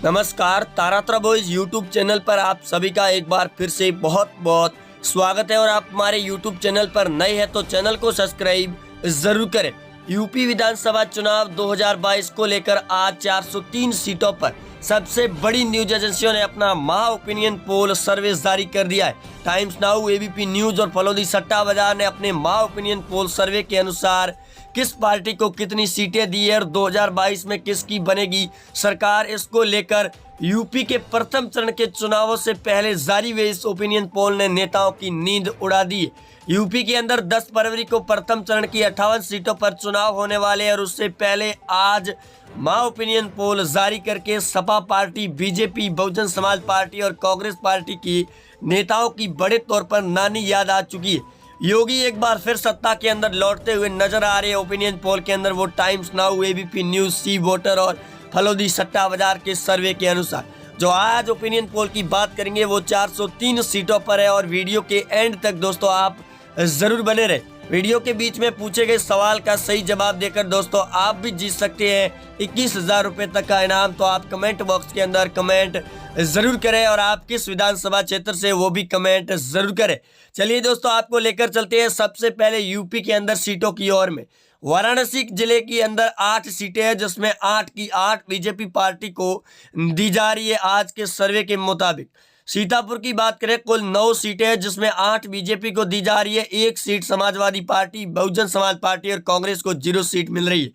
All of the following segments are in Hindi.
नमस्कार, तारात्रा बॉयज यूट्यूब चैनल पर आप सभी का एक बार फिर से बहुत बहुत स्वागत है। और आप हमारे यूट्यूब चैनल पर नए हैं तो चैनल को सब्सक्राइब जरूर करें। यूपी विधानसभा चुनाव 2022 को लेकर आज 403 सीटों पर सबसे बड़ी न्यूज एजेंसियों ने अपना महा ओपिनियन पोल सर्वे जारी कर दिया है। टाइम्स नाउ, एबीपी न्यूज और फलोदी सट्टा बाजार ने अपने महा ओपिनियन पोल सर्वे के अनुसार किस पार्टी को कितनी सीटें दी है और 2022 में किसकी बनेगी सरकार, इसको लेकर यूपी के प्रथम चरण के चुनावों से पहले जारी हुए इस ओपिनियन पोल ने नेताओं की नींद उड़ा दी है। यूपी के अंदर 10 फरवरी को प्रथम चरण की 58 सीटों पर चुनाव होने वाले हैं और उससे पहले आज महा ओपिनियन पोल जारी करके Sapa party, BJP, Bahujan Samaj party और कांग्रेस पार्टी की नेताओं की बड़े तौर पर नानी याद आ चुकी है। योगी एक बार फिर सत्ता के अंदर लौटते हुए नजर आ रहे हैं। ओपिनियन पोल के अंदर वो टाइम्स नाउ, एबीपी न्यूज, सी वोटर और फलोदी सट्टा बाजार के सर्वे के अनुसार जो आज ओपिनियन पोल की बात करेंगे वो 403 सीटों पर है। और वीडियो के एंड तक दोस्तों आप जरूर बने रहे। वीडियो के बीच में पूछे गए सवाल का सही जवाब देकर दोस्तों आप भी जीत सकते हैं 21,000 रुपए तक का इनाम। तो आप कमेंट बॉक्स के अंदर कमेंट जरूर करें और आप किस विधानसभा क्षेत्र से वो भी कमेंट जरूर करें। चलिए दोस्तों, आपको लेकर चलते हैं सबसे पहले यूपी के अंदर सीटों की ओर में। वाराणसी जिले के अंदर 8 सीटें हैं जिसमें 8 की 8 बीजेपी पार्टी को दी जा रही है आज के सर्वे के मुताबिक। सीतापुर की बात करें, कुल 9 सीटें हैं जिसमें 8 बीजेपी को दी जा रही है, 1 seat Samajwadi party, Bahujan Samaj party और कांग्रेस को 0 सीट मिल रही है।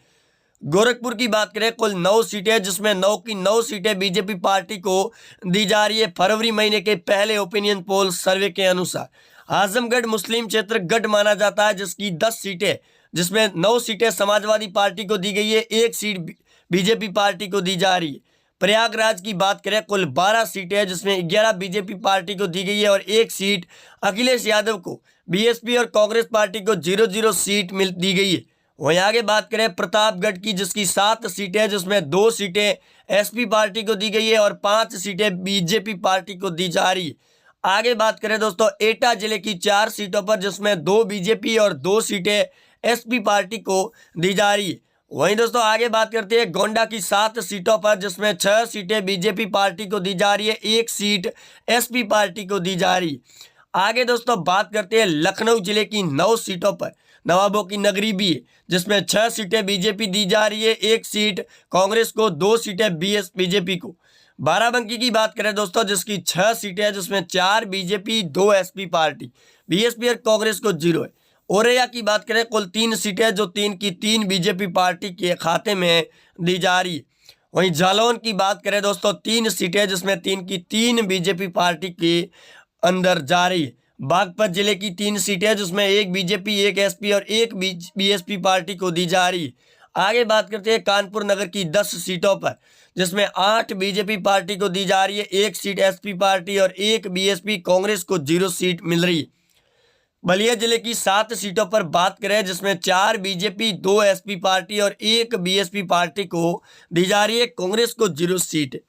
गोरखपुर की बात करें, कुल 9 सीटें जिसमें 9 की 9 सीटें बीजेपी पार्टी को दी जा रही है फरवरी महीने के पहले ओपिनियन पोल सर्वे के अनुसार। आजमगढ़ मुस्लिम क्षेत्र गढ़ माना जाता है जिसकी 10 सीटें जिसमें 9 सीटें समाजवादी पार्टी को दी गई है, 1 सीट बीजेपी पार्टी को दी जा रही है। प्रयागराज की बात करें, कुल 12 सीटें हैं जिसमें 11 बीजेपी पार्टी को दी गई है और 1 सीट अखिलेश यादव को बीएसपी और कांग्रेस पार्टी को 0-0 सीट दी गई है। वहीं आगे बात करें प्रतापगढ़ की जिसकी 7 सीटें हैं जिसमें 2 सीटें एसपी पार्टी को दी गई है और 5 सीटें बीजेपी पार्टी को दी जा रही है। आगे बात करें दोस्तों एटा जिले की 4 सीटों पर जिसमें 2 बीजेपी और 2 सीटें एसपी पार्टी को दी जा रही है। वहीं दोस्तों आगे बात करते हैं गोंडा की 7 सीटों पर जिसमें 6 सीटें बीजेपी पार्टी को दी जा रही है, 1 सीट एसपी पार्टी को दी जा रही है। आगे दोस्तों बात करते हैं लखनऊ जिले की 9 सीटों पर नवाबों की नगरी भी है जिसमें 6 सीटें बीजेपी दी जा रही है, 1 सीट कांग्रेस को, 2 सीटें बीजेपी को। बाराबंकी की बात करें दोस्तों जिसकी 6 सीटें हैं जिसमें 4 बीजेपी, 2 एसपी पार्टी, बीएसपी और कांग्रेस को 0 है। औरैया की बात करें, कुल 3 सीटें जो 3 की 3 बीजेपी पार्टी के खाते में दी जा रही है। वहीं जालौन की बात करें दोस्तों 3 सीटें जिसमें 3 की 3 बीजेपी पार्टी के अंदर जा रही है। बागपत जिले की 3 सीटें जिसमें 1 बीजेपी, 1 एसपी और 1 बीएसपी पार्टी को दी जा रही है। आगे बात करते हैं कानपुर नगर की 10 सीटों पर जिसमें 8 बीजेपी पार्टी को दी जा रही है, 1 सीट एसपी पार्टी और 1 बीएसपी, कांग्रेस को 0 सीट मिल रही है। बलिया जिले की 7 सीटों पर बात करें जिसमें 4 बीजेपी, 2 एसपी पार्टी और 1 बीएसपी पार्टी को दी जा रही है, कांग्रेस को 0 सीट।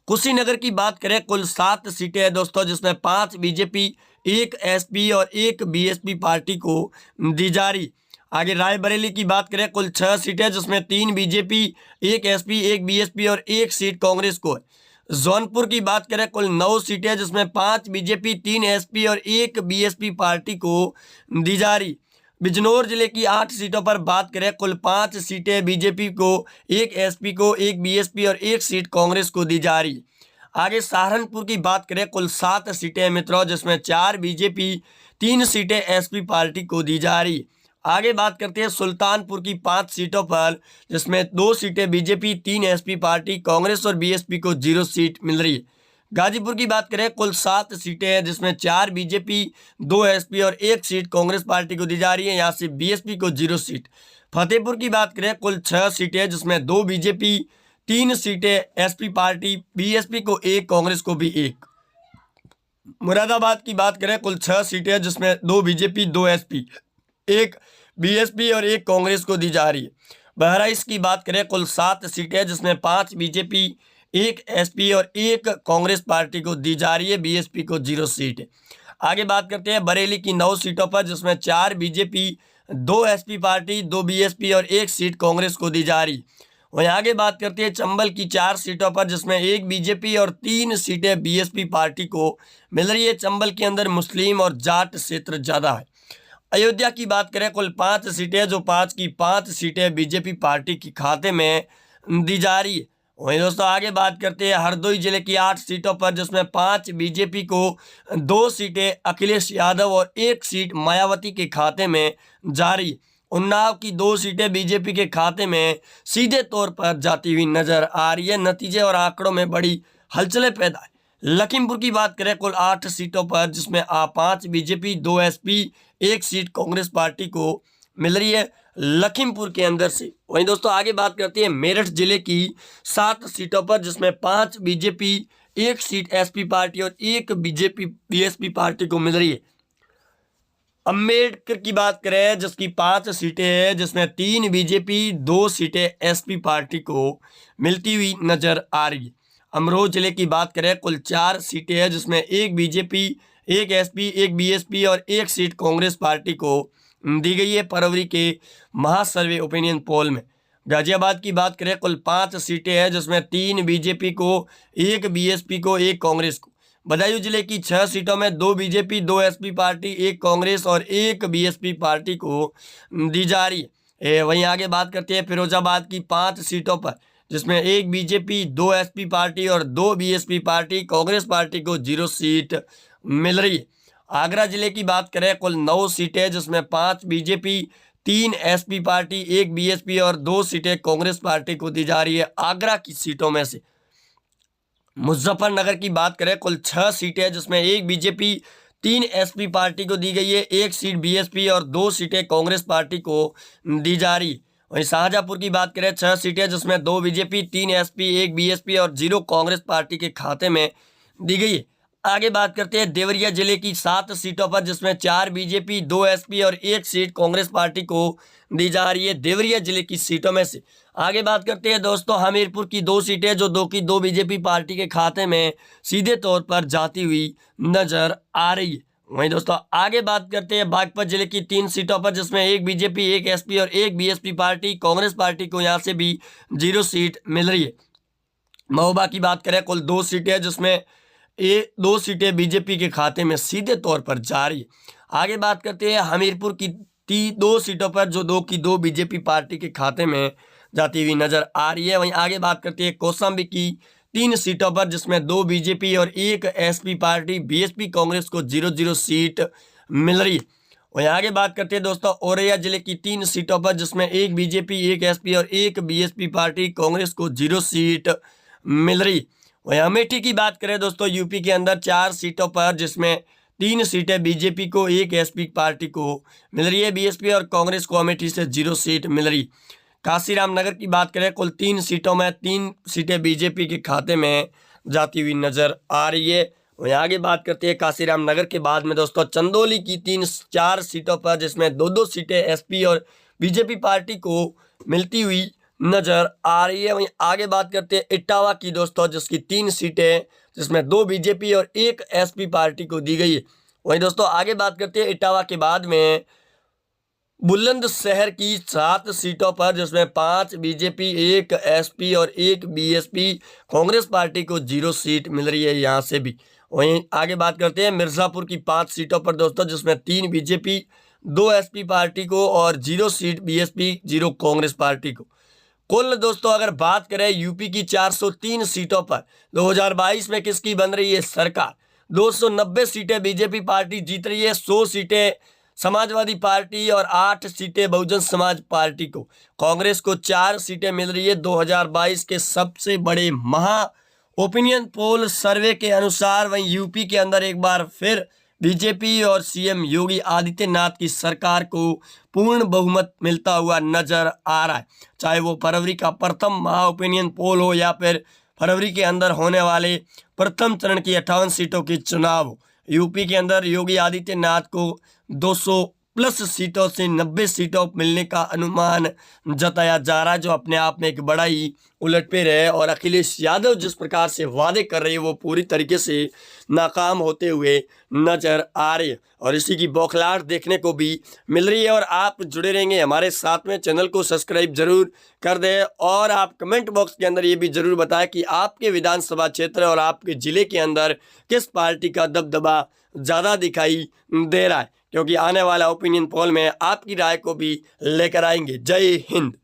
कुशीनगर की बात करें, कुल 7 सीटें हैं दोस्तों जिसमें 5 बीजेपी, 1 एसपी और 1 बीएसपी पार्टी को दी जा रही। आगे रायबरेली की बात करें, कुल 6 सीटें जिसमें 3 बीजेपी, 1 एसपी, 1 बीएसपी और 1 सीट कांग्रेस को है। जौनपुर की बात करें, कुल 9 सीटें जिसमें 5 बीजेपी, 3 एसपी और 1 बीएसपी पार्टी को दी जा रही। बिजनौर जिले की 8 सीटों पर बात करें, कुल 5 सीटें बीजेपी को, 1 एसपी को, 1 बीएसपी और 1 सीट कांग्रेस को दी जा रही। आगे सहारनपुर की बात करें, कुल 7 सीटें मित्रों जिसमें 4 बीजेपी, 3 सीटें एसपी पार्टी को दी जा रही। आगे बात करते हैं सुल्तानपुर की 5 सीटों पर जिसमें 2 सीटें बीजेपी, 3 एसपी पार्टी, कांग्रेस और बीएसपी को 0 सीट मिल रही है। गाजीपुर की बात करें, कुल 7 सीटें हैं जिसमें 4 बीजेपी, 2 एसपी और 1 सीट कांग्रेस पार्टी को दी जा रही है, यहाँ से बीएसपी को 0 सीट। फतेहपुर की बात करें, कुल 6 सीटें हैं जिसमें 2 बीजेपी, 3 सीटें एसपी पार्टी, बीएसपी को 1, कांग्रेस को भी 1। मुरादाबाद की बात करें, कुल 6 सीटें हैं जिसमें 2 बीजेपी, 2 एसपी, 1 बीएसपी और 1 कांग्रेस को दी जा रही है। बहराइच की बात करें, कुल 7 सीटें जिसमें 5 बीजेपी, 1 एसपी और 1 कांग्रेस पार्टी को दी जा रही है, बीएसपी को 0 सीट है। आगे बात करते हैं बरेली की 9 सीटों पर जिसमें 4 बीजेपी, 2 एसपी पार्टी, 2 बीएसपी और 1 सीट कांग्रेस को दी जा रही। वहीं आगे बात करते हैं चंबल की 4 सीटों पर, जिसमें एक बीजेपी और 3 सीटें बीएसपी पार्टी को मिल रही है। चंबल के अंदर मुस्लिम और जाट क्षेत्र ज़्यादा है। अयोध्या की बात करें, कुल 5 सीटें, जो 5 की 5 सीटें बीजेपी पार्टी के खाते में दी जा रही है। वहीं दोस्तों आगे बात करते हैं हरदोई जिले की 8 सीटों पर, जिसमें 5 बीजेपी को, 2 सीटें अखिलेश यादव और 1 सीट मायावती के खाते में जा रही है। उन्नाव की 2 सीटें बीजेपी के खाते में सीधे तौर पर जाती हुई नजर आ रही है। नतीजे और आंकड़ों में बड़ी हलचलें पैदा है। लखीमपुर की बात करें, कुल 8 सीटों पर, जिसमें 5 BJP, 2 SP, 1 seat Congress party को मिल रही है लखीमपुर के अंदर से। वहीं दोस्तों आगे बात करते हैं मेरठ जिले की 7 सीटों पर, जिसमें 5 बीजेपी, 1 सीट एसपी पार्टी और 1 बीजेपी बीएसपी पार्टी को मिल रही है। अम्बेडकर की बात करें, जिसकी 5 सीटें हैं, जिसमें 3 बीजेपी, 2 सीटें एसपी पार्टी को मिलती हुई नजर आ रही है। अमरोह जिले की बात करें, कुल 4 सीटें हैं, जिसमें 1 बीजेपी, 1 एसपी, 1 बीएसपी और 1 सीट कांग्रेस पार्टी को दी गई है फरवरी के महासर्वे ओपिनियन पोल में। गाजियाबाद की बात करें, कुल 5 सीटें हैं, जिसमें 3 बीजेपी को, 1 बीएसपी को, 1 कांग्रेस को। बदायूं जिले की 6 सीटों में 2 बीजेपी, 2 एसपी पार्टी, 1 कांग्रेस और 1 बीएसपी पार्टी को दी जा रही है। वहीं आगे बात करते हैं फिरोजाबाद की 5 सीटों पर, जिसमें 1 बीजेपी, 2 एसपी पार्टी और 2 बीएसपी पार्टी, कांग्रेस पार्टी को 0 सीट मिल रही है। आगरा जिले की बात करें, कुल 9 सीटें, जिसमें 5 बीजेपी, 3 एसपी पार्टी, 1 बीएसपी और 2 सीटें कांग्रेस पार्टी को दी जा रही है आगरा की सीटों में से। मुजफ्फरनगर की बात करें, कुल 6 सीटें, जिसमें 1 बीजेपी, 3 एसपी पार्टी को दी गई है, 1 सीट बीएसपी और 2 सीटें कांग्रेस पार्टी को दी जा रही है। वहीं शाहजहांपुर की बात करें, 6 सीटें, जिसमें 2 बीजेपी, 3 एसपी, 1 बीएसपी और 0 कांग्रेस पार्टी के खाते में दी गई है। आगे बात करते हैं देवरिया जिले की 7 सीटों पर, जिसमें 4 बीजेपी, 2 एसपी और 1 सीट कांग्रेस पार्टी को दी जा रही है देवरिया जिले की सीटों में से। आगे बात करते हैं दोस्तों हमीरपुर की 2 सीटें, जो 2 की 2 बीजेपी पार्टी के खाते में सीधे तौर पर जाती हुई नजर आ रही है। वहीं दोस्तों आगे बात करते हैं बागपत जिले की 3 सीटों पर, जिसमें 1 बीजेपी, 1 एसपी और 1 बीएसपी पार्टी, कांग्रेस पार्टी को यहाँ से भी 0 सीट मिल रही है। महोबा की बात करें, कुल 2 सीटें, जिसमें 2 सीटें बीजेपी के खाते में सीधे तौर पर जा रही है। आगे बात करते हैं हमीरपुर की 2 सीटों पर, जो 2 की 2 बीजेपी पार्टी के खाते में जाती हुई नजर आ रही है। वहीं आगे बात करते हैं कौशाम्बी की 3 सीटों पर, जिसमें 2 बीजेपी और 1 एसपी पार्टी, बीएसपी कांग्रेस को 0-0 सीट मिल रही है। वहीं आगे बात करते हैं दोस्तों औरैया जिले की 3 सीटों पर, जिसमें 1 बीजेपी, 1 एसपी और 1 बीएसपी पार्टी, कांग्रेस को 0 सीट मिल रही है। वहीं अमेठी की बात करें दोस्तों यूपी के अंदर 4 सीटों पर, जिसमें 3 सीटें बीजेपी को, 1 एसपी पार्टी को मिल रही है। बीएसपी और कांग्रेस को अमेठी से 0 सीट मिल रही। काशीराम नगर की बात करें, कुल 3 सीटों में 3 सीटें बीजेपी के खाते में जाती हुई नजर आ रही है। वहीं आगे बात करते हैं काशीराम नगर के बाद में दोस्तों चंदौली की 4 सीटों पर, जिसमें 2-2 सीटें एसपी और बीजेपी पार्टी को मिलती हुई नजर आ रही है। वहीं आगे बात करते हैं इटावा की दोस्तों, जिसकी 3 सीटें, जिसमें 2 बीजेपी और 1 एसपी पार्टी को दी गई है। वहीं दोस्तों आगे बात करते हैं इटावा के बाद में बुलंदशहर की 7 सीटों पर, जिसमें 5 बीजेपी, 1 एसपी और 1 बीएसपी, कांग्रेस पार्टी को 0 सीट मिल रही है यहाँ से भी। वहीं आगे बात करते हैं मिर्ज़ापुर की 5 सीटों पर दोस्तों, जिसमें 3 बीजेपी, 2 एसपी पार्टी को और 0 सीट बीएसपी, 0 कांग्रेस पार्टी को। कुल दोस्तों अगर बात करें यूपी की 403 सीटों पर 2022 में किसकी बन रही है सरकार, 290 सीटें बीजेपी पार्टी जीत रही है, 100 सीटें समाजवादी पार्टी और 8 सीटें बहुजन समाज पार्टी को। कांग्रेस को 4 सीटें मिल रही है। 2022 के सबसे बड़े महा ओपिनियन पोल सर्वे के अनुसार वहीं यूपी के अंदर एक बार फिर बीजेपी और सीएम योगी आदित्यनाथ की सरकार को पूर्ण बहुमत मिलता हुआ नजर आ रहा है। चाहे वो फरवरी का प्रथम महा ओपिनियन पोल हो या फिर फरवरी के अंदर होने वाले प्रथम चरण की 58 सीटों के चुनाव हो, यूपी के अंदर योगी आदित्यनाथ को 200+ सीटों से 90 सीटों मिलने का अनुमान जताया जा रहा है, जो अपने आप में एक बड़ा ही उलटफेर है और अखिलेश यादव जिस प्रकार से वादे कर रहे हैं वो पूरी तरीके से नाकाम होते हुए नजर आ रही है और इसी की बौखलाहट देखने को भी मिल रही है। और आप जुड़े रहेंगे हमारे साथ में, चैनल को सब्सक्राइब जरूर कर दें और आप कमेंट बॉक्स के अंदर ये भी जरूर बताएं कि आपके विधानसभा क्षेत्र और आपके जिले के अंदर किस पार्टी का दबदबा ज़्यादा दिखाई दे रहा है, क्योंकि आने वाला ओपिनियन पोल में आपकी राय को भी लेकर आएंगे। जय हिंद।